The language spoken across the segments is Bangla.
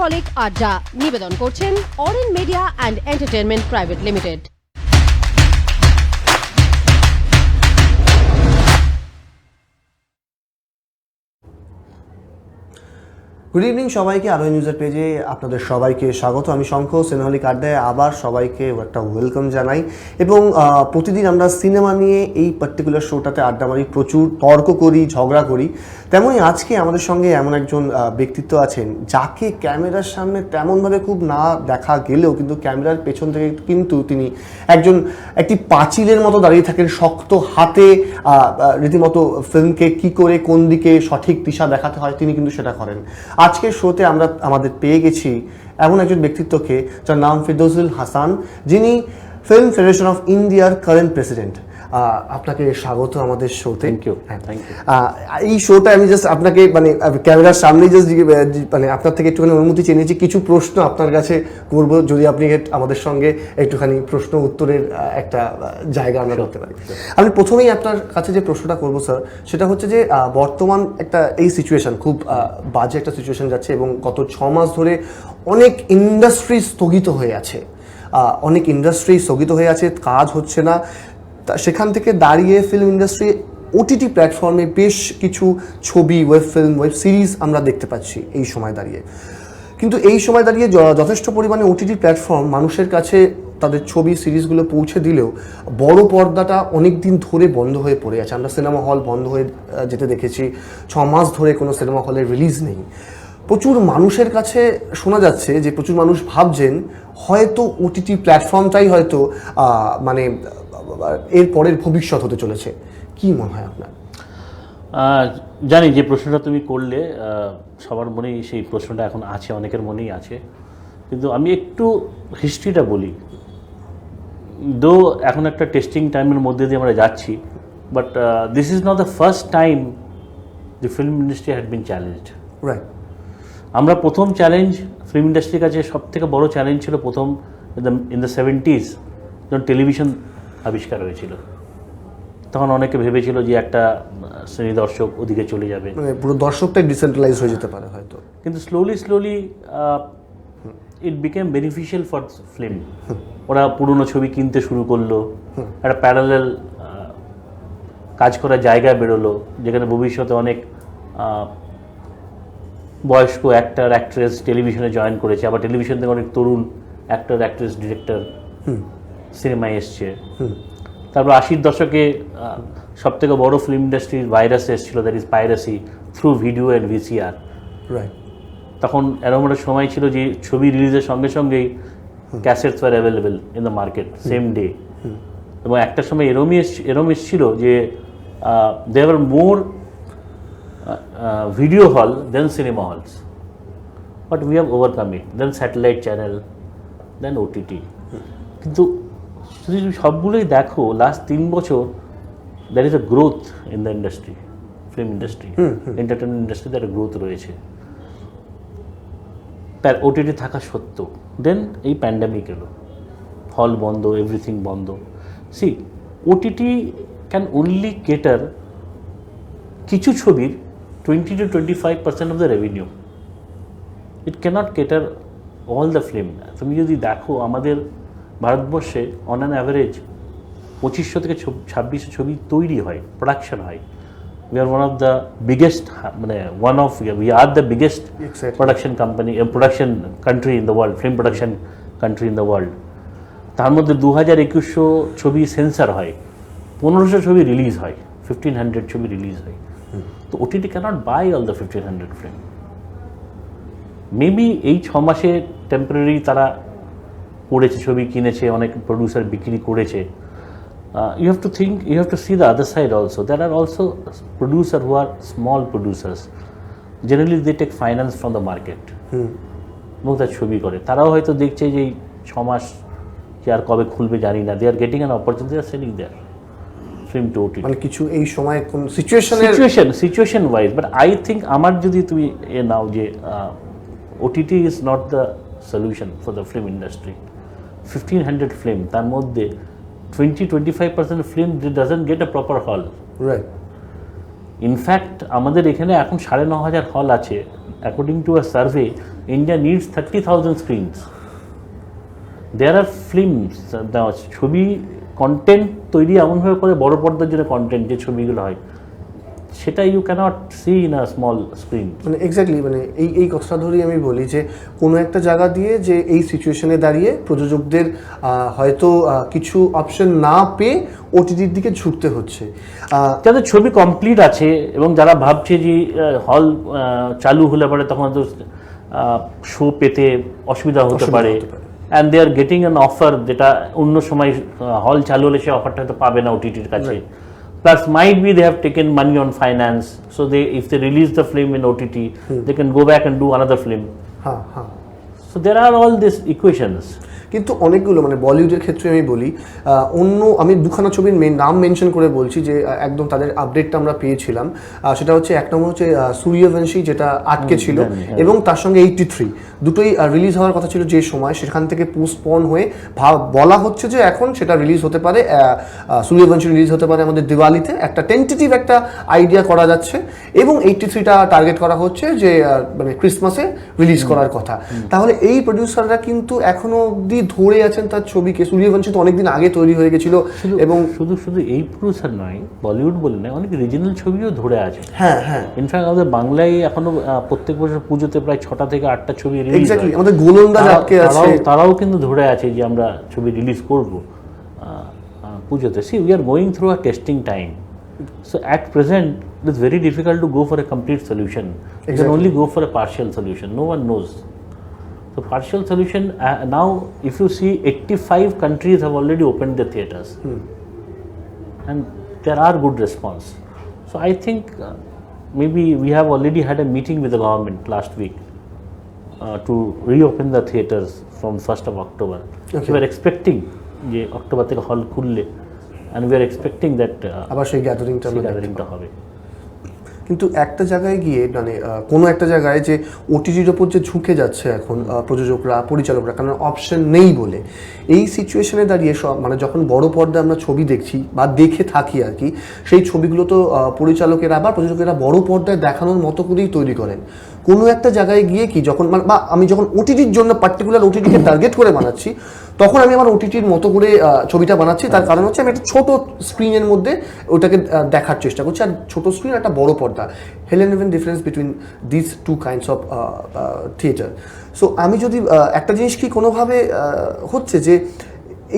সিনেহলিক আড্ডা নিবেদন করছেন অরেন media and entertainment private limited. Good evening সবাইকে, আরো নিউজের পেজে আপনাদের সবাইকে স্বাগত। আমি শঙ্খ, সিনেহলিক আড্ডায় আবার সবাইকে একটা ওয়েলকাম জানাই। এবং প্রতিদিন আমরা সিনেমা নিয়ে এই পার্টিকুলার শোটাতে আড্ডা মারি, প্রচুর তর্ক করি, ঝগড়া করি। তেমনই আজকে আমাদের সঙ্গে এমন একজন ব্যক্তিত্ব আছেন যাকে ক্যামেরার সামনে তেমনভাবে খুব না দেখা গেলেও কিন্তু ক্যামেরার পেছন থেকে কিন্তু তিনি একটি পাঁচিলের মতো দাঁড়িয়ে থাকেন, শক্ত হাতে রীতিমতো ফিল্মকে কি করে কোন দিকে সঠিক দিশা দেখাতে হয় তিনি কিন্তু সেটা করেন। আজকের শোতে আমরা আমাদের পেয়ে গেছি এমন একজন ব্যক্তিত্বকে যার নাম ফিরদৌসুল হাসান, যিনি ফিল্ম ফেডারেশন অফ ইন্ডিয়ার কারেন্ট প্রেসিডেন্ট। আপনাকে স্বাগত আমাদের শোতে। Thank you. এই শোটা আমি জাস্ট আপনাকে ক্যামেরার সামনে জাস্ট আপনার থেকে একটুখানি অনুমতি চেয়ে নিয়েছি, কিছু প্রশ্ন আপনার কাছে করবো, যদি আপনি আমাদের সঙ্গে একটুখানি প্রশ্ন উত্তরের একটা জায়গা আমরা করতে পারি। আমি প্রথমেই আপনার কাছে যে প্রশ্নটা করবো স্যার, সেটা হচ্ছে যে বর্তমান এই সিচুয়েশন খুব বাজে একটা সিচুয়েশন যাচ্ছে এবং গত 6 মাস ধরে অনেক ইন্ডাস্ট্রি স্থগিত হয়ে আছে, কাজ হচ্ছে না। সেখান থেকে দাঁড়িয়ে ফিল্ম ইন্ডাস্ট্রি ওটিটি প্ল্যাটফর্মে বেশ কিছু ছবি, ওয়েব ফিল্ম, ওয়েব সিরিজ আমরা দেখতে পাচ্ছি এই সময় দাঁড়িয়ে। কিন্তু এই সময় দাঁড়িয়ে যথেষ্ট পরিমাণে ওটিটি প্ল্যাটফর্ম মানুষের কাছে তাদের ছবি সিরিজগুলো পৌঁছে দিলেও বড় পর্দাটা অনেক দিন ধরে বন্ধ হয়ে পড়ে আছে। আমরা সিনেমা হল বন্ধ হয়ে যেতে দেখেছি, 6 মাস ধরে কোনো সিনেমা হলের রিলিজ নেই। প্রচুর মানুষের কাছে শোনা যাচ্ছে যে প্রচুর মানুষ ভাবছেন হয়তো ওটিটি প্ল্যাটফর্মটাই হয়তো এর পরের ভবিষ্যৎ হতে চলেছে। কি মনে হয় আপনার? জানি যে প্রশ্নটা তুমি করলে সবার মনেই সেই প্রশ্নটা এখন আছে, অনেকের মনেই আছে। কিন্তু আমি একটু হিস্ট্রিটা বলি। দো এখন একটা টেস্টিং টাইমের মধ্যে দিয়ে আমরা যাচ্ছি, but this is not the first time the film industry had been challenged. Right. আমরা প্রথম চ্যালেঞ্জ ফিল্ম ইন্ডাস্ট্রির কাছে সব থেকে বড় চ্যালেঞ্জ ছিল প্রথম ইন দ্য 70s যখন টেলিভিশন আবিষ্কার হয়েছিল। তখন অনেকে ভেবেছিল যে একটা শ্রেণী দর্শক ওদিকে চলে যাবে, পুরো দর্শকটাই ডিসেন্ট্রালাইজ হয়ে যেতে পারে হয়তো। কিন্তু slowly it became beneficial for film. ওরা পুরনো ছবি কিনতে শুরু করলো, একটা প্যারালেল কাজ করার জায়গা বেরোলো, যেখানে ভবিষ্যতে অনেক বয়স্ক অ্যাক্টর অ্যাক্ট্রেস টেলিভিশনে জয়েন করেছে, আবার টেলিভিশন থেকে অনেক তরুণ অ্যাক্টর অ্যাক্ট্রেস ডিরেক্টর সিনেমায় এসছে। তারপর 80-র দশকে সব থেকে বড় ফিল্ম ইন্ডাস্ট্রির ভাইরাস এসেছিল, that is piracy through video and VCR. Right. তখন এরকম একটা সময় ছিল যে ছবি রিলিজের সঙ্গে সঙ্গেই cassettes were available in the market same day. এবং একটা সময় এরম এসেছিল যে দেয়ার আর মোর video hall then cinema halls, but we have overcome it, then satellite channel, then OTT. কিন্তু যদি সবগুলোই দেখো লাস্ট 3 বছর there is a growth in the industry, film industry, entertainment industry, there a growth রয়েছে OTT থাকা সত্ত্বেও। দেন এই প্যান্ডামিক এলো, হল বন্ধ, এভরিথিং বন্ধ। See OTT can only cater কিছু ছবির 20 to 25% of the revenue. It cannot cater all the film. তুমি যদি দেখো আমাদের ভারতবর্ষে অন অ্যান অ্যাভারেজ 2500 থেকে 2600 ছবি তৈরি হয়, প্রোডাকশন হয়। We are one of the biggest, we are the biggest production company, production country in the world, film production country in the world. তার মধ্যে 2100 ছবি সেন্সার হয়, 1500 ছবি রিলিজ হয়, 1500 ছবি রিলিজ হয়। তো OTT cannot buy all the 1500 film. Maybe এই 6 মাসে টেম্পোরারি তারা করেছে, ছবি কিনেছে, অনেক প্রডিউসার বিক্রি করেছে। You have to see the other side also. There are also producers who are small producers. Generally they take finance from the market. এবং তার ছবি করে, তারাও হয়তো দেখছে যে এই 6 মাস কি আর কবে খুলবে জানি না। They are getting an opportunity, they are selling there. Film to OTT মানে কিছু এই সময় কোন situation wise. But I think আমার যদি তুমি নাও যে OTT is not the solution for the film industry. 1500 film, তার মধ্যে 20-25% film doesn't get a proper hall. Right. In fact আমাদের এখানে এখন 9500 হল আছে, according to a survey India needs 30,000 screens. There are films, ছবি কন্টেন্ট তৈরি এমনভাবে করে বড় পর্দার জন্য কন্টেন্ট যে ছবিগুলো হয় সেটা you can't see in a small screen. মানে এক্স্যাক্টলি, মানে এই কথাটা ধরেই আমি বলি যে কোনো একটা জায়গা দিয়ে যে এই সিচুয়েশনে দাঁড়িয়ে প্রযোজকদের হয়তো কিছু অপশন না পেয়ে ওটিটির দিকে ঝুঁকতে হচ্ছে। যাদের ছবি কমপ্লিট আছে এবং যারা ভাবছে যে হল চালু হলে পরে তখন তো শো পেতে অসুবিধা হতে পারে, and they are getting an offer যেটা অন্য সময় হল চালু হলে সে অফারটা হয়তো পাবে না ওটিটির কাছে। Plus, might be they have taken money on finance, so if they release the film in OTT, they can go back and do another film. So there are all these equations. কিন্তু অনেকগুলো মানে বলিউডের ক্ষেত্রে আমি বলি আমি দুখানা ছবির নাম মেনশন করে বলছি যে একদম তাদের আপডেটটা আমরা পেয়েছিলাম। সেটা হচ্ছে এক নম্বর হচ্ছে সূর্যবংশী, যেটা আটকে ছিল, এবং তার সঙ্গে 83 দুটোই রিলিজ হওয়ার কথা ছিল যে সময়, সেখান থেকে পোস্টপন হয়ে বলা হচ্ছে যে এখন সেটা রিলিজ হতে পারে, সূর্যবংশী রিলিজ হতে পারে আমাদের দিওয়ালিতে, একটা টেন্টেটিভ একটা আইডিয়া করা যাচ্ছে, এবং 83টা টার্গেট করা হচ্ছে যে মানে ক্রিসমাসে রিলিজ করার কথা। তাহলে এই প্রডিউসাররা কিন্তু এখনো অব্দি ধরে আছেন তার ছবিকে। সূর্যবংশী তো অনেকদিন আগে তৈরি হয়ে গেছিল, এবং শুধু এই প্রডিউসার নয়, বলিউড বলে নয়, অনেক রিজিনাল ছবিও ধরে আছে। হ্যাঁ হ্যাঁ, ইনফ্যাক্ট আমাদের বাংলায় এখনো প্রত্যেক বছর পুজোতে প্রায় 6টা থেকে 8টা ছবি রিলিজ হয়। এক্স্যাক্টলি, আমাদের গোলন্দাজ আটকে আছে, তারাও কিন্তু ধরে আছে যে আমরা ছবি রিলিজ করব পুজোতে। See we are going through a testing time, so at present it is very difficult to go for a complete solution. You can only go for a partial solution. No one knows. So partial solution, now if you see 85 countries have already opened their theatres, and there are good response. So I think maybe we have already had a meeting with the government last week to reopen the theatres from 1st of October. Okay. We are expecting যে অক্টোবর থেকে হল খুললে, and we are expecting that আবার সেই গ্যাদারিংটা হবে। কিন্তু একটা জায়গায় গিয়ে মানে কোনো একটা জায়গায় যে ওটিটির ওপর যে ঝুঁকে যাচ্ছে এখন প্রযোজকরা, পরিচালকরা, কারণ অপশন নেই বলে, এই সিচুয়েশনে দাঁড়িয়ে সব মানে যখন বড় পর্দায় আমরা ছবি দেখছি বা দেখে থাকি আর কি, সেই ছবিগুলো তো পরিচালকেরা বা প্রযোজকেরা বড় পর্দায় দেখানোর মতো করেই তৈরি করেন। কোনো একটা জায়গায় গিয়ে কি যখন বা আমি যখন ওটিটির জন্য পার্টিকুলার ওটিটিকে টার্গেট করে বানাচ্ছি, তখন আমি আমার ওটিটির মতো করে ছবিটা বানাচ্ছি। তার কারণ হচ্ছে আমি একটা ছোট স্ক্রিনের মধ্যে ওটাকে দেখার চেষ্টা করছি, আর ছোট স্ক্রিন একটা বড় পর্দা, হেলেন difference between this two kinds of theatre. So আমি যদি একটা জিনিস কি কোনোভাবে হচ্ছে যে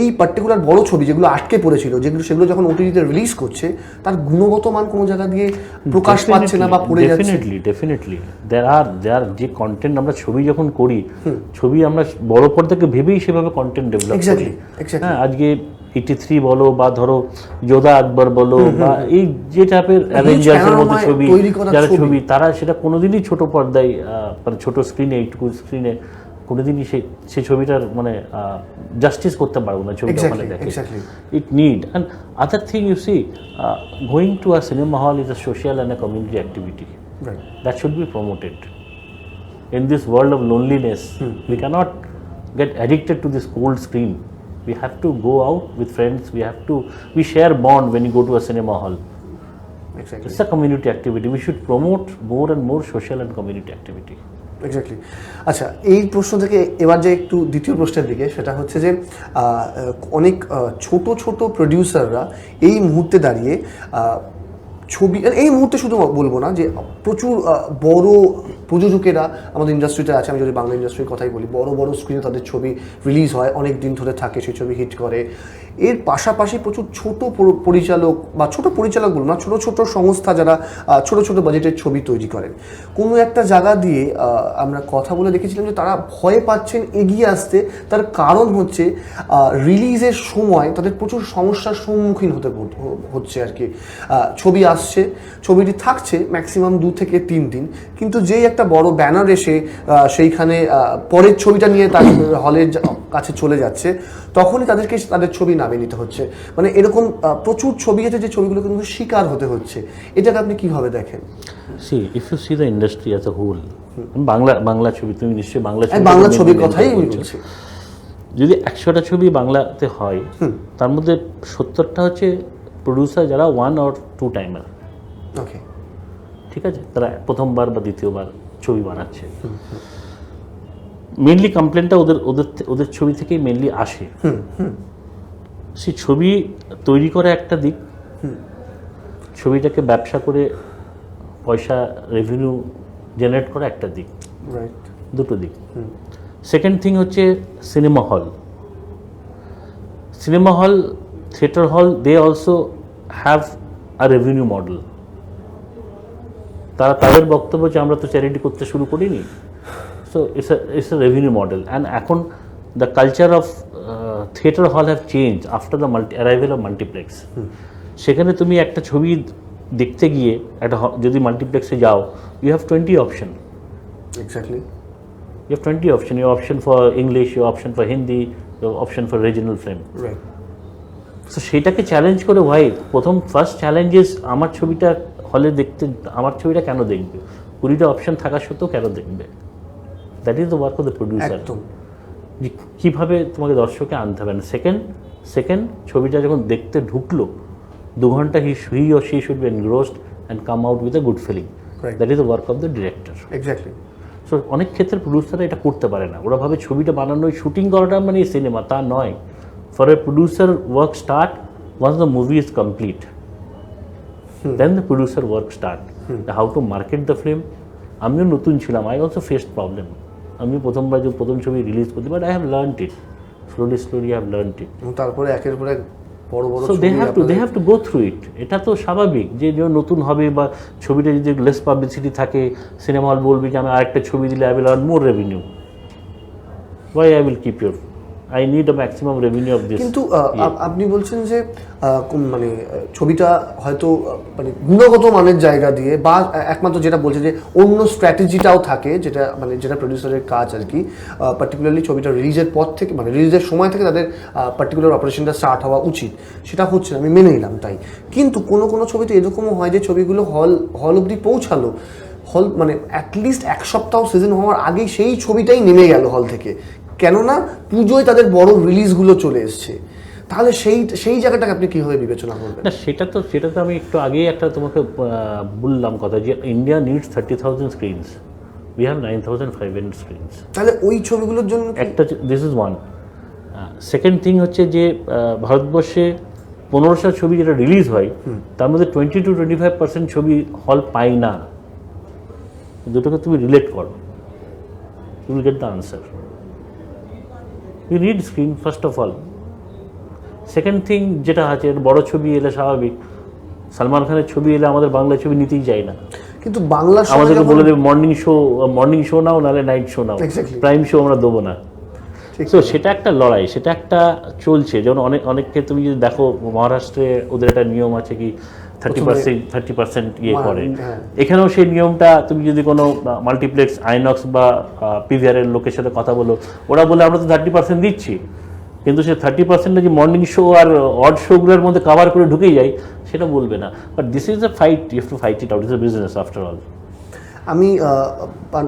এই পার্টিকুলার বড় ছবি যেগুলো আটকে পড়েছিল, সেগুলো যখন ওটিটিতে রিলিজ করছে, তার গুণগত মান কোনো জায়গা দিয়ে প্রকাশ পাচ্ছে না বা পড়ে যাচ্ছে। ডেফিনেটলি দেয়ার আর যে কন্টেন্ট আমরা ছবি যখন করি, ছবি আমরা বড় পর্দাকে ভেবেই সেভাবে কন্টেন্ট ডেভেলপ করি। হ্যাঁ, আজকে 83 বলো বা ধরো যোধা আকবর বলো বা এই যে টাইপের অ্যাভেঞ্জার্সের মতো ছবি, যারা ছবি তারা সেটা কোনোদিনই ছোট পর্দায় মানে ছোট স্ক্রিনে, এইটুকু স্ক্রিনে কোনোদিনই সেই ছবিটার মানে জাস্টিস করতে পারবো না ছবিটা ওখানে দেখে। It need and other thing you see, going to a cinema hall is a social and a community activity that should be promoted. In this world of loneliness, we cannot get addicted to this cold screen. We have to go out with friends. We share bond when you go to a cinema hall. Exactly. It's a community activity. We should promote more and more social and community activity. Exactly. আচ্ছা, এই প্রশ্ন থেকে এবার যে একটু দ্বিতীয় প্রশ্নের দিকে, সেটা হচ্ছে যে অনেক ছোট ছোট প্রডিউসাররা এই মুহূর্তে দাঁড়িয়ে ছবি, এই মুহূর্তে শুধু বলবো না, যে প্রচুর বড় প্রযোজকেরা আমাদের ইন্ডাস্ট্রিতে আছে। আমি যদি বাংলা ইন্ডাস্ট্রির কথাই বলি, বড় বড় স্ক্রিনে তাদের ছবি রিলিজ হয়, অনেক দিন ধরে থাকে, সেই ছবি হিট করে। এর পাশাপাশি প্রচুর ছোট পরিচালক বা ছোট পরিচালক বলবো না, ছোট ছোট সংস্থা যারা ছোট ছোট বাজেটের ছবি তৈরি করেন, কোনো একটা জায়গা দিয়ে আমরা কথা বলে দেখেছিলাম যে তারা ভয় পাচ্ছেন এগিয়ে আসতে। তার কারণ হচ্ছে রিলিজের সময় তাদের প্রচুর সমস্যার সম্মুখীন হচ্ছে আর কি। ছবি আসছে, ছবিটি থাকছে ম্যাক্সিমাম 2 থেকে 3 দিন, কিন্তু যেই একটা বড় ব্যানার এসে সেইখানে পরের ছবিটা নিয়ে তার হলের কাছে চলে যাচ্ছে, তখনই তাদেরকে তাদের ছবি নামিয়ে নিতে হচ্ছে। মানে এরকম প্রচুর ছবি আছে যে ছবিগুলো কিন্তু শিকার হতে হচ্ছে। এটাকে আপনি কিভাবে দেখেন? See if you see the industry as a whole, Bangla ছবি, তুমি নিশ্চয়ই বাংলা ছবির কথাই বলছি। যদি 100টা ছবি বাংলাতে হয়, তার মধ্যে 70টা হচ্ছে প্রডিউসার যারা 1 or 2 টাইমার। ওকে, ঠিক আছে, তারা প্রথমবার বা দ্বিতীয়বার ছবি বানাচ্ছে। মেনলি কমপ্লেনটা ওদের ওদের ওদের ছবি থেকেই মেনলি আসে। সেই ছবি তৈরি করা একটা দিক, ছবিটাকে ব্যবসা করে পয়সা রেভিনিউ জেনারেট করা একটা দিক, রাইট, দুটো দিক। সেকেন্ড থিং হচ্ছে cinema hall. Cinema hall, theatre hall, they also have a revenue model. তারা তাদের বক্তব্য যে আমরা তো চ্যারিটি করতে শুরু করিনি, so it's a revenue model. And এখন the culture of theatre hall have change after the arrival of multiplex. সেখানে তুমি একটা ছবি দেখতে গিয়ে একটা যদি মাল্টিপ্লেক্সে যাও, you have 20 option. Exactly, You have 20 option. You have option for English, you have option for Hindi, you have option for regional film. Right. So সেটাকে চ্যালেঞ্জ করে ভাই, ফার্স্ট চ্যালেঞ্জ ইজ আমার ছবিটা হলে দেখতে, আমার ছবিটা কেন দেখবে? 20টা অপশন থাকা সত্ত্বেও কেন দেখবে? That is the work of the producer. একদম। কীভাবে তোমাকে দর্শককে আনতে হবে না। সেকেন্ড ছবিটা যখন দেখতে ঢুকলো, 2 ঘন্টা হি or she should be engrossed and come out with a good feeling. Right. That is the work of the director. Exactly. So অনেক ক্ষেত্রে প্রডিউসাররা এটা করতে পারে না। ওরা ভাবে ছবিটা বানানো, শুটিং করাটা মানে সিনেমা, তা নয়। For a producer work start once the movie is complete, then the producer work start, how to market the film. আমিও নতুন ছিলাম, আই অলসো ফেসড প্রবলেম। আমি প্রথমবার যে প্রথম ছবি রিলিজ করতে, but I have learned it slowly I have learned it. তারপরে একের পর এক বড় বড় so they have to go through it. এটা তো স্বাভাবিক যে নতুন হবে বা ছবিটা যদি লেস পাবলিসিটি থাকে, সিনেমা হল বলবে যে আমি আরেকটা ছবি দিলে I will earn more revenue. Why I will keep your, I need a maximum revenue of this. কিন্তু আপনি বলছেন যে মানে ছবিটা হয়তো মানে গুণগত মানের জায়গা দিয়ে, বা একমাত্র যেটা বলছে যে অন্য স্ট্র্যাটেজিটাও থাকে, যেটা প্রডিউসারের কাজ আর কি, পার্টিকুলারলি ছবিটা রিলিজের পর থেকে, মানে রিলিজের সময় থেকে তাদের পার্টিকুলার অপারেশনটা স্টার্ট হওয়া উচিত, সেটা হচ্ছে না, আমি মেনে নিলাম তাই। কিন্তু কোনো ছবিতে এরকমও হয় যে ছবিগুলো হল অবধি পৌঁছালো, হল মানে অ্যাটলিস্ট 1 সপ্তাহ সিজন হওয়ার আগেই সেই ছবিটাই নেমে গেল হল থেকে, কেননা পুজোয় তাদের বড় রিলিজগুলো চলে এসছে। তাহলে সেই জায়গাটাকে আপনি কীভাবে বিবেচনা করবেন? না, সেটা তো আমি একটু আগেই একটা তোমাকে বললাম কথা, যে India needs 30,000 screens, we have 9,500 screens. তাহলে ওই ছবিগুলোর জন্য একটা, this is one. Second thing হচ্ছে যে ভারতবর্ষে 1500 ছবি যেটা রিলিজ হয়, তার মধ্যে 20 to 25% ছবি হল পায় না। দুটোকে তুমি রিলেট করো, you will get the answer. You need screen first of all. Second thing যেটা আছে, বড় ছবি এলে স্বাভাবিক, সালমান খানের ছবি এলে আমাদের বাংলা ছবি নিতেই যায় না। কিন্তু বাংলা আমাদেরকে বলে দেবে মর্নিং শো নাও, নাহলে নাইট শো নাও, প্রাইম শো আমরা দেবো না। তো সেটা একটা লড়াই, সেটা একটা চলছে। যেমন অনেককে তুমি যদি দেখো, মহারাষ্ট্রে ওদের একটা নিয়ম আছে কি 30% ইয়ে করে। এখানেও সেই নিয়মটা, তুমি যদি কোনো মাল্টিপ্লেক্স, আইনক্স বা পিভিআর এর লোকের সাথে কথা বলো, ওরা বলে আমরা তো 30% দিচ্ছি, কিন্তু সে 30% যে মর্নিং শো আর অড শোগুলোর মধ্যে কাভার করে ঢুকেই যায়, সেটা বলবে না। But this is a fight, you have to fight it out, it's a business after all.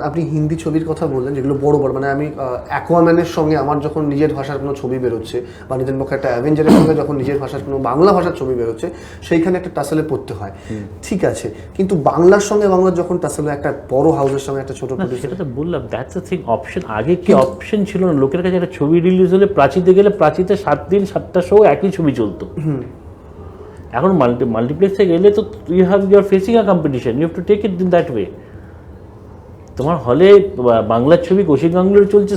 আপনি হিন্দি ছবির কথা বললেন, যেগুলো বড় মানে আমি অ্যাকোয়াম্যানের সঙ্গে আমার যখন নিজের ভাষার কোনো ছবি বেরোচ্ছে, বা নিজের পক্ষে একটা অ্যাভেঞ্জারের সঙ্গে যখন নিজের ভাষার কোনো বাংলা ভাষার ছবি বেরোচ্ছে, সেইখানে একটা টাসেলে পড়তে হয়, ঠিক আছে। কিন্তু বাংলার সঙ্গে বাংলার যখন টাসেলে, একটা বড় হাউসের সঙ্গে একটা ছোট, সেটা তো বললাম, দ্যাটস দ্য থিং। অপশন, আগে কি অপশন ছিল না লোকের কাছে? একটা ছবি রিলিজ হলে প্রাচীতে গেলে, প্রাচীতে 7 দিন 7টা শো একই ছবি চলতো। এখন মাল্টিপ্লেক্সে গেলে তো you are facing a competition, you have to take it in that way. তোমার হলে বাংলার ছবি কৌশিক গাঙ্গুলির চলছে,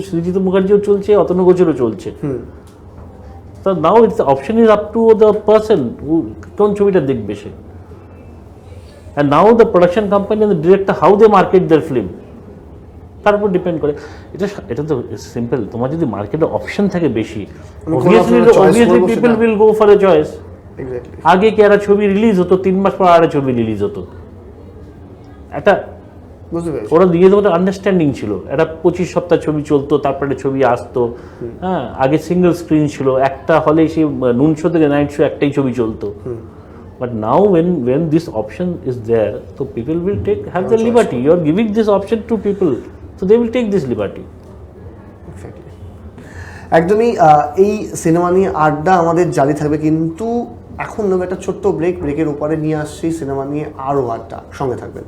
সৃজিত মুখার্জিও চলছে, অতনু গোচরও চলছে। তো now its option is up to the person, কোন ছবিটা দেখবে সে। And now the production company and the director, how they market their film, তার উপর ডিপেন্ড করে। এটা তো সিম্পল। তোমার যদি মার্কেটে অপশন থাকে বেশি, obviously people will go for a choice. আগে কি একটা ছবি রিলিজ হতো, 3 মাস পর আরেকটা ছবি রিলিজ হতো। একটা ওরা দিয়ে তো আন্ডারস্ট্যান্ডিং ছিল, একটা 25 সপ্তাহ ছবি চলতো, তারপরে ছবি আসতো। হ্যাঁ, আগে সিঙ্গেল স্ক্রিন ছিল, একটা হলে সেই নুন শো থেকে নাইট শো একটাই ছবি চলতো। But now when this option is there, so people will have the liberty. You are giving this option to people, so they will take this liberty. একদমই। এই সিনেমা নিয়ে আড্ডা আমাদের জারি থাকবে, কিন্তু এখন নেব একটা ছোট্ট ব্রেকের উপরে নিয়ে আসছি সিনেমা নিয়ে আরও আড্ডা। সঙ্গে থাকবেন।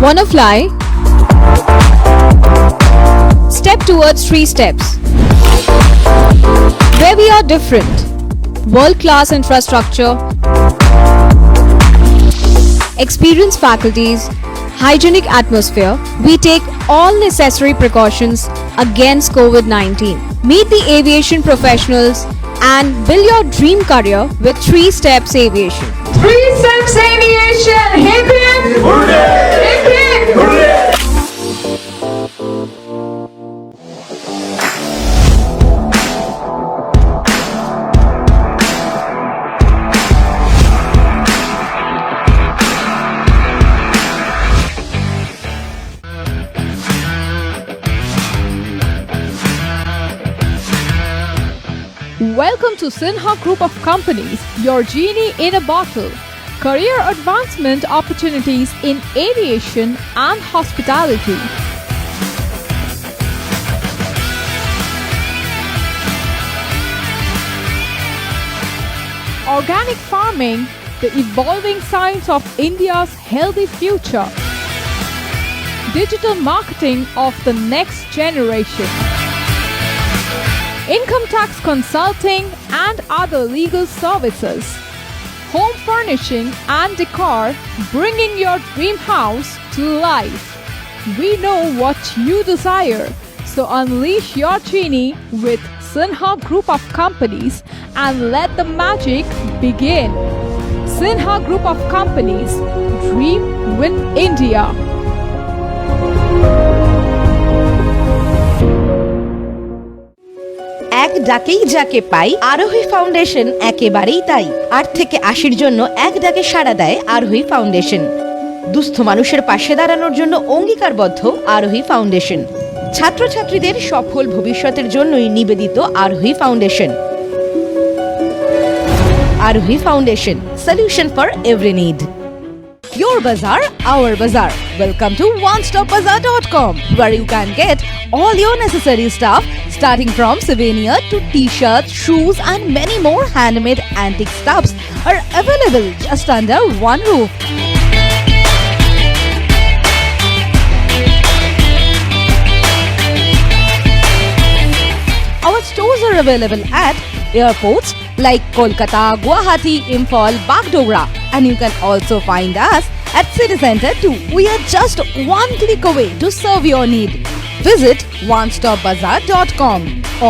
Wanna fly? Step towards 3 steps. Where we are different. World-class infrastructure, experienced faculties, hygienic atmosphere. We take all necessary precautions against COVID-19. Meet the aviation professionals and build your dream career with 3 Steps Aviation. 3 Steps Aviation! Hip hip! Hip hip! Welcome to Sinha Group of Companies, your genie in a bottle. Career advancement opportunities in aviation and hospitality. Organic farming, the evolving science of India's healthy future. Digital marketing of the next generation. Income tax consulting and other legal services. Home furnishing and decor, bringing your dream house to life. We know what you desire, so unleash your genie with Sinha Group of Companies and let the magic begin. Sinha Group of Companies, dream with India. এক ডাকেই যাকে পাই, আরোহী ফাউন্ডেশন একেবারেই তাই। 8 থেকে 80-র জন্য এক ডাকে সাড়া দেয় আরোহী ফাউন্ডেশন। দুস্থ মানুষের পাশে দাঁড়ানোর জন্য অঙ্গীকারবদ্ধ আরোহী ফাউন্ডেশন। ছাত্রছাত্রীদের সফল ভবিষ্যতের জন্যই নিবেদিত আরোহী ফাউন্ডেশন। আরোহী foundation, solution for every need. Your bazaar, our bazaar. Welcome to onestopbazaar.com, where you can get all your necessary stuff starting from souvenir to t-shirts, shoes and many more handmade antique stuffs are available just under one roof. Our stores are available at airports like Kolkata, Guwahati, Imphal, Bagdogra, and you can also find us at City Center too. We are just one click away to serve your need. Visit onestopbazaar.com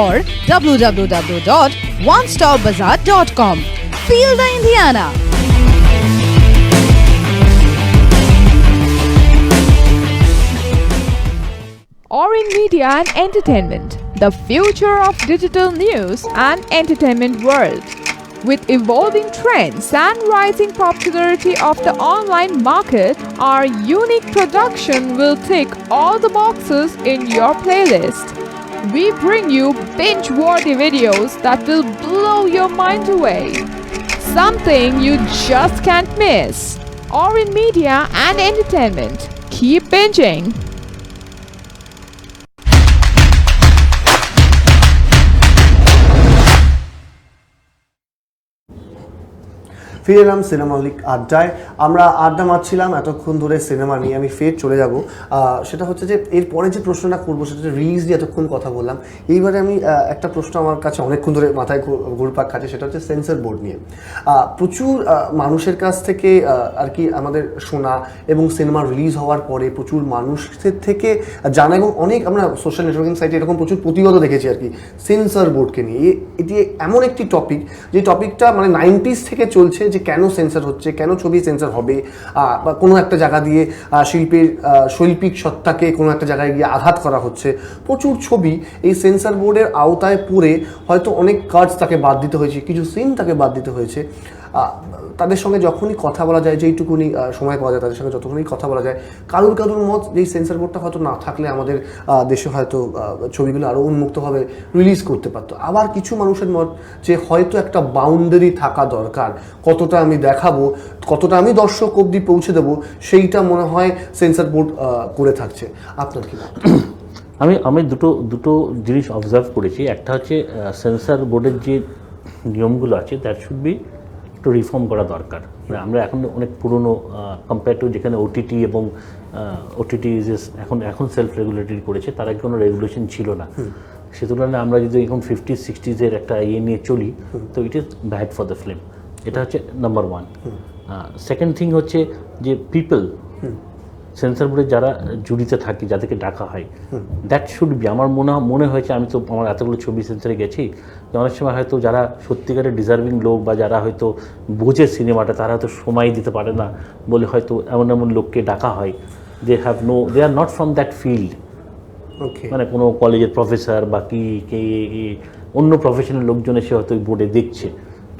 or www.onestopbazaar.com. Feel the Indiana. Orin Media and Entertainment, the future of digital news and entertainment world. With evolving trends and rising popularity of the online market, our unique production will tick all the boxes in your playlist. We bring you binge-worthy videos that will blow your mind away. Something you just can't miss. Orin Media and Entertainment. Keep binging. ফিরে এলাম সিনেমা লিগ আড্ডায়। আমরা আড্ডা মারছিলাম এতক্ষণ ধরে সিনেমা নিয়ে। আমি ফের চলে যাব, সেটা হচ্ছে যে এরপরে যে প্রশ্নটা করবো সেটা হচ্ছে রিলিজ নিয়ে এতক্ষণ কথা বললাম। এইবারে আমি একটা প্রশ্ন আমার কাছে অনেকক্ষণ ধরে মাথায় ঘুরপাক খাচ্ছে, সেটা হচ্ছে সেন্সর বোর্ড নিয়ে। প্রচুর মানুষের কাছ থেকে আর কি আমাদের শোনা এবং সিনেমা রিলিজ হওয়ার পরে প্রচুর মানুষের থেকে জানা, এবং অনেক আমরা সোশ্যাল নেটওয়ার্কিং সাইটে এরকম প্রচুর প্রতিবাদও দেখেছি আর কি সেন্সর বোর্ডকে নিয়ে। এটি এমন একটি টপিক যে টপিকটা মানে 90s থেকে চলছে, যে কেন সেন্সর হচ্ছে, কেন ছবি সেন্সর হবে, বা কোনো একটা জায়গা দিয়ে শিল্পের শৈল্পিক সত্তাকে কোনো একটা জায়গায় গিয়ে আঘাত করা হচ্ছে। প্রচুর ছবি এই সেন্সর বোর্ডের আওতায় পড়ে হয়তো অনেক কাজ তাকে বাদ দিতে হয়েছে, কিছু সিন তাকে বাদ দিতে হয়েছে। তাদের সঙ্গে যখনই কথা বলা যায়, যেইটুকুনি সময় পাওয়া যায় তাদের সঙ্গে যতক্ষণই কথা বলা যায়, কারুর মত যেই সেন্সর বোর্ডটা হয়তো না থাকলে আমাদের দেশে হয়তো ছবিগুলো আরও উন্মুক্তভাবে রিলিজ করতে পারতো। আবার কিছু মানুষের মত যে হয়তো একটা বাউন্ডারি থাকা দরকার, কতটা আমি দেখাবো, কতটা আমি দর্শক অবধি পৌঁছে দেবো, সেইটা মনে হয় সেন্সর বোর্ড করে থাকছে। আপনার কি? আমি দুটো জিনিস অবজার্ভ করেছি। একটা হচ্ছে সেন্সর বোর্ডের যে নিয়মগুলো আছে দ্যাট শুড বি একটু রিফর্ম করা দরকার। আমরা এখন অনেক পুরনো কম্পেয়ার টু যেখানে ওটিটি এবং ওটিটি এখন সেলফ রেগুলেটরি করেছে, তার আগে কোনো রেগুলেশন ছিল না। সে তুলনায় আমরা যদি এখন 50-60s একটা ইয়ে নিয়ে চলি, তো it is bad for the film. এটা হচ্ছে নাম্বার ওয়ান। সেকেন্ড থিং হচ্ছে যে পিপল সেন্সর বোর্ডে যারা জুরিতে থাকে, যাদেরকে ডাকা হয়, দ্যাট শুড বি, আমার মনে হয়েছে, আমি তো আমার এতগুলো ছবি সেন্সরে গেছি, যে অনেক সময় হয়তো যারা সত্যিকারের ডিজার্ভিং লোক বা যারা হয়তো বোঝে সিনেমাটা, তারা হয়তো সময় দিতে পারে না বলে হয়তো এমন এমন লোককে ডাকা হয়, they are not from that field. মানে কোনো কলেজের প্রফেসর বা কে অন্য প্রফেশনাল লোকজন এসে হয়তো ওই বোর্ডে দেখছে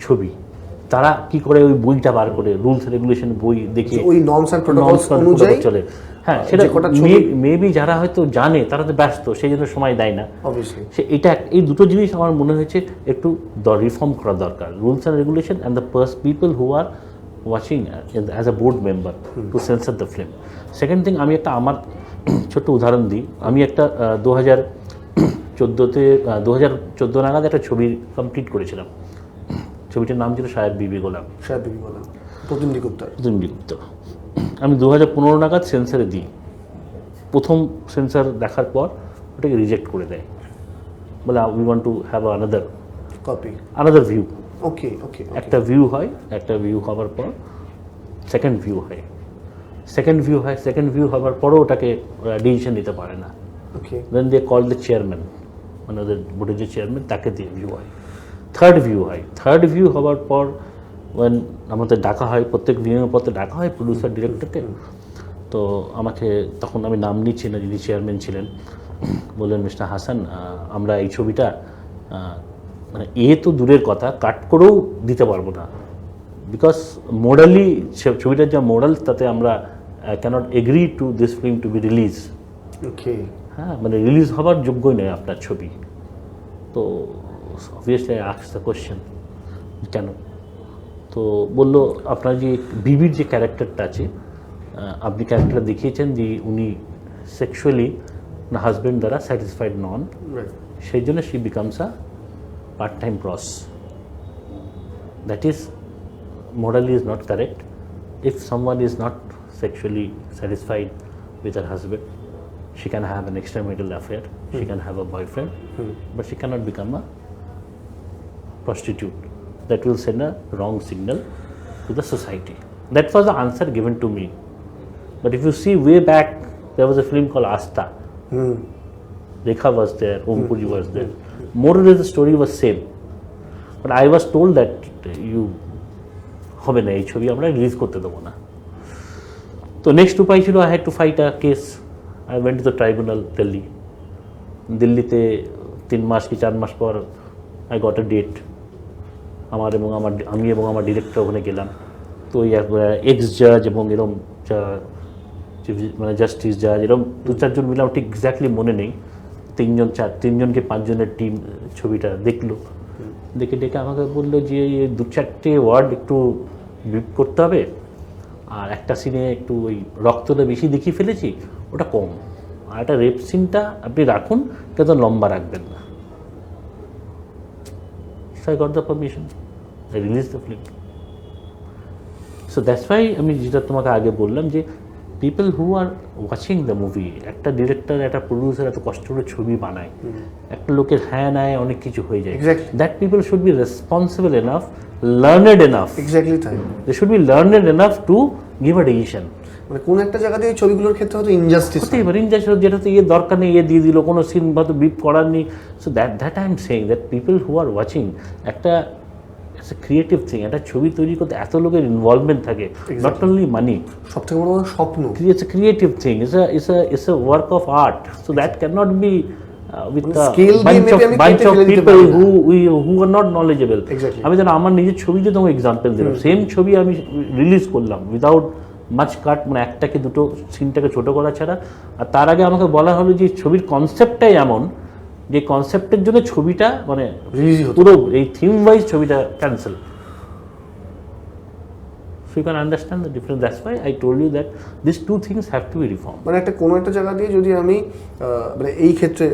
ছবি, তারা কি করে ওই বইটা বার করে রুলস রেগুলেশন বই দেখে ওই নর্মস এন্ড প্রটোকলস অনুযায়ী চলে। হ্যাঁ, সেটা মেবি যারা হয়তো জানে তারা তো ব্যস্ত, সেই জন্য সময় দেয় না। সে এটা এই দুটো জিনিস আমার মনে হয়েছে একটু রিফর্ম করা দরকার, rules and regulation and the people who are watching as a board member two sensor the film. Second thing, আমি একটা আমার ছোট্ট উদাহরণ দিই। আমি একটা 2014 নাগাদ একটা ছবি কমপ্লিট করেছিলাম। ছবিটার নাম ছিল সাহেব বিবি গোলাম, প্রতিনিধি গুপ্ত। আমি 2015 নাগাদ সেন্সারে দিই। প্রথম সেন্সার দেখার পর ওটাকে রিজেক্ট করে দেয়, বলে we want to have another view. একটা ভিউ হয়, একটা ভিউ হওয়ার পর সেকেন্ড ভিউ হওয়ার পরও ওটাকে ডিসিশন নিতে পারে না। দেন দে কল দ্য চেয়ারম্যান, মানে ওদের বোর্ডের যে চেয়ারম্যান, তাকে দিয়ে ভিউ হয়। থার্ড ভিউ হওয়ার পর আমাদের ডাকা হয়, প্রত্যেক ভিউয়ের পথে ডাকা হয় প্রডিউসার ডিরেক্টরকে। তো আমাকে তখন, আমি নাম নিচ্ছি না, যিনি চেয়ারম্যান ছিলেন, বললেন মিস্টার হাসান, আমরা এই ছবিটা মানে তো দূরের কথা, কাট করেও দিতে পারবো না, বিকজ মোডালি ছবিটার যা মোডাল, তাতে আমরা can't agree to this film to be release. হ্যাঁ, মানে রিলিজ হবার যোগ্যই নয় আপনার ছবি। তো obviously I asked the question, কেন? তো বললো, আপনার যে বিবির যে ক্যারেক্টারটা আছে, আপনি ক্যারেক্টারটা দেখিয়েছেন যে উনি সেক্সুয়ালি হাজব্যান্ড দ্বারা স্যাটিসফাইড নন, সেই জন্য she becomes a part time pros. That is morally is not correct. If someone is not sexually satisfied with her husband, she can have an extramarital affair, she can have a boyfriend, but she cannot become a prostitute. That will send a wrong signal to the society. That was the answer given to me. But if you see way back, there was a film called Asta. Rekha was there, Om Puri was there. More or less the story was same. But I was told that you হবে না, এই ছবি আমরা রিলিজ করতে দেবো না। তো নেক্সট উপায় ছিল, I had to fight a case. I went to the tribunal দিল্লিতে 3 মাস কি 4 মাস পর আই গট এ ডেট। আমি এবং আমার ডিরেক্টর ওখানে গেলাম। তো ওই এক্স জাজ এবং এরম মানে জাস্টিস জাজ, এরম 2-4 জন মিলে, ঠিক এক্স্যাক্টলি মনে নেই, 3জনকে 5 জনের টিম ছবিটা দেখলো। ডেকে আমাকে বললো যে 2-4টে ওয়ার্ড একটু বিপ করতে হবে, আর একটা সিনে একটু ওই রক্তটা বেশি দেখিয়ে ফেলেছি, ওটা কম, আর একটা রেপ সিনটা আপনি রাখুন, কিন্তু লম্বা রাখবেন না। So I got the permission, I released the film. So that's why আমি যেটা তোমাকে আগে বললাম, যে people who are watching the movie, একটা ডিরেক্টর, একটা প্রডিউসার এত কষ্ট করে ছবি বানায়, একটা লোকের হ্যাঁ নাই অনেক কিছু হয়ে যায়। That people should be responsible enough, learned enough, they should be learned enough to give a decision. মানে কোন একটা জায়গা দিয়ে ছবিগুলোর ক্ষেত্রে হয়তো ইনজাস্টিস হতেই পারে, যেটাতে দরকার নেই, দিয়ে দিল, কোনো সিন হয়তো বিপ করার নেই। So that I am saying that people who are watching, একটা ক্রিয়েটিভ থিং, একটা ছবি তৈরি করতে এত লোকের ইনভলভমেন্ট থাকে, নট অনলি মানি, সবথেকে বড় স্বপ্ন। It's a creative thing, it's a work of art, so that cannot be with a bunch of people who are not knowledgeable. আমি যেন আমার নিজের ছবি দিয়ে তোমাকে এক্সাম্পল দিলাম, সেম ছবি আমি রিলিজ করলাম উইদাউট মাচ কাট, মানে একটা কি দুটো সিনটাকে ছোটো করা ছাড়া। আর তার আগে আমাকে বলা হলো যে ছবির কনসেপ্টটাই এমন, যে কনসেপ্টের জন্য ছবিটা মানে পুরো এই থিম ওয়াইজ ছবিটা cancel. So you can understand the difference. That's why I told you that these two things have to be reformed. মানে কোনো একটা জায়গা দিয়ে যদি আমি মানে এই ক্ষেত্রে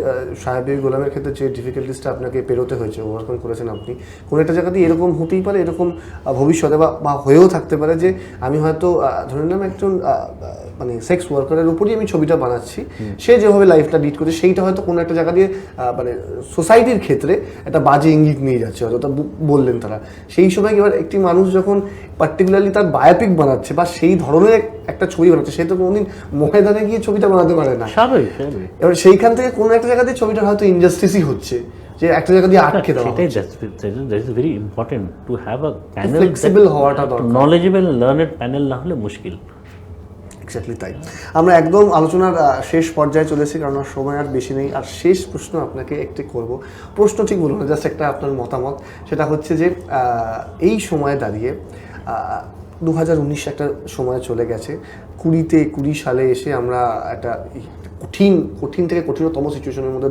সাহেব বিবি গোলামের ক্ষেত্রে যে ডিফিকাল্টিসটা আপনাকে পেরোতে হয়েছে, ওভারকাম করেছেন আপনি, কোনো একটা জায়গা দিয়ে এরকম হতেই পারে, এরকম ভবিষ্যতে বা হয়েও থাকতে পারে যে আমি হয়তো ধরে নিলাম একজন মানে সেক্স ওয়ার্কারের উপরই আমি ছবিটা বানাচ্ছি, সে যেভাবে লাইফটা লিড করছে সেইটা হয়তো কোনো একটা জায়গা দিয়ে মানে সোসাইটির ক্ষেত্রে একটা বাজে ইঙ্গিত নিয়ে যাচ্ছে, হয়তো বললেন তারা। সেই সময় এবার একটি মানুষ যখন পার্টিকুলারলি তার বায়োপিক বানাচ্ছে বা সেই ধরনের একটা ছবি বানাচ্ছে, সে তো কোনোদিন ময়দানে গিয়ে ছবিটা বানাতে পারে না। এবার সেইখান থেকে কোনো একটা জায়গা দিয়ে ছবিটা হয়তো ইনজাস্টিসই হচ্ছে, যে একটা জায়গা দিয়ে আটকে দেওয়া হচ্ছে। That is very important to have a panel, flexible হওয়াটা দরকার, নলেজেবল লার্নেড প্যানেল না হলে মুশকিল। এক্স্যাক্টলি তাই। আমরা একদম আলোচনার শেষ পর্যায়ে চলেছি, কারণ আর সময় আর বেশি নেই। আর শেষ প্রশ্ন আপনাকে একটি করব, প্রশ্ন ঠিক বলুন না, জাস্ট একটা আপনার মতামত। সেটা হচ্ছে যে এই সময়ে দাঁড়িয়ে 2019 একটা সময় চলে গেছে, 20 সালে এসে আমরা একটা কঠিন থেকে কঠিনতম সিচুয়েশনের মধ্যে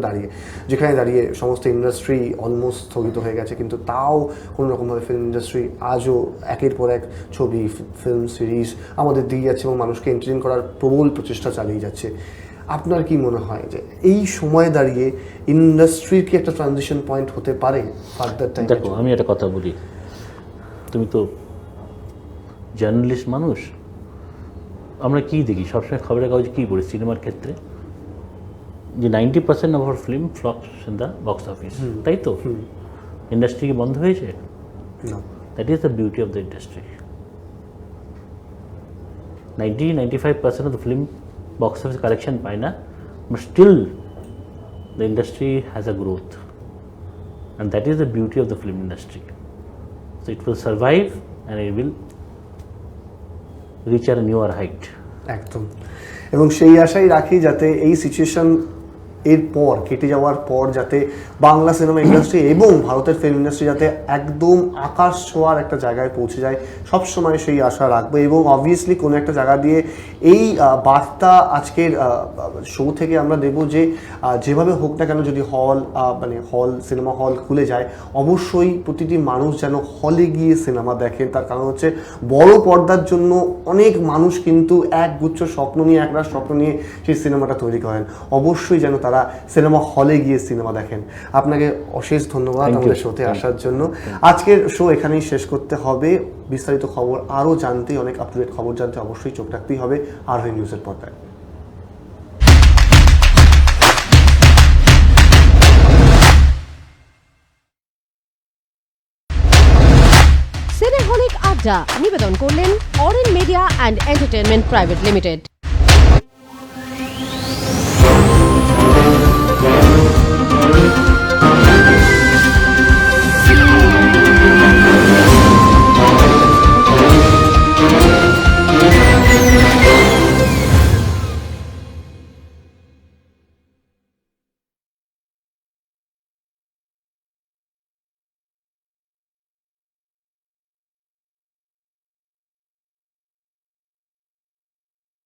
যেখানে দাঁড়িয়ে সমস্ত ইন্ডাস্ট্রি অলমোস্ট স্থগিত হয়ে গেছে, কিন্তু তাও কোনো রকমভাবে ফিল্ম ইন্ডাস্ট্রি আজও একের পর এক ছবি, ফিল্ম সিরিজ আমাদের দিয়ে যাচ্ছে এবং মানুষকে এন্টারটেইন করার প্রবল প্রচেষ্টা চালিয়ে যাচ্ছে। আপনার কি মনে হয় যে এই সময়ে দাঁড়িয়ে ইন্ডাস্ট্রির কি একটা ট্রানজিশন পয়েন্ট হতে পারে ফার্দার টাইম? দেখো, আমি একটা কথা বলি, তুমি তো জার্নালিস্ট মানুষ, আমরা কী দেখি সবসময় খবরের কাগজে কী পড়ি সিনেমার ক্ষেত্রে, যে 90% of our film flops in the box office, তাই তো? ইন্ডাস্ট্রি কি বন্ধ হয়েছে? That is the beauty of the industry. 90-95% of the film box office collection পায় না, but still the industry has a growth, and that is the beauty of the film industry. So it will survive and it will reach আর নিউয়ার হাইট। একদম, এবং সেই আশাই রাখি যাতে এই সিচুয়েশন এরপর কেটে যাওয়ার পর যাতে বাংলা সিনেমা ইন্ডাস্ট্রি এবং ভারতের ফিল্ম ইন্ডাস্ট্রি যাতে একদম আকাশ ছোঁয়ার একটা জায়গায় পৌঁছে যায়, সবসময় সেই আশা রাখবো। এবং অবভিয়াসলি কোনো একটা জায়গা দিয়ে এই বার্তা আজকের শো থেকে আমরা দেবো যে যেভাবে হোক না কেন, যদি সিনেমা হল খুলে যায়, অবশ্যই প্রতিটি মানুষ যেন হলে গিয়ে সিনেমা দেখেন। তার কারণ হচ্ছে বড় পর্দার জন্য অনেক মানুষ কিন্তু একগুচ্ছ স্বপ্ন নিয়ে, একরাশ স্বপ্ন নিয়ে সেই সিনেমাটা তৈরি করেন। অবশ্যই যেন তারা সিনেমা হলে গিয়ে সিনেমা দেখেন। আপনাকে অশেষ ধন্যবাদ আমাদের শোতে আসার জন্য। আজকের শো এখানেই শেষ করতে হবে। বিস্তারিত খবর আরও জানতে, অনেক আপ টু ডেট খবর জানতে অবশ্যই চোখ রাখতেই হবে আরোহী নিউজের পর্দায়। সিনেহলিক আড্ডা নিবেদন করলেন অরেন media and entertainment private limited.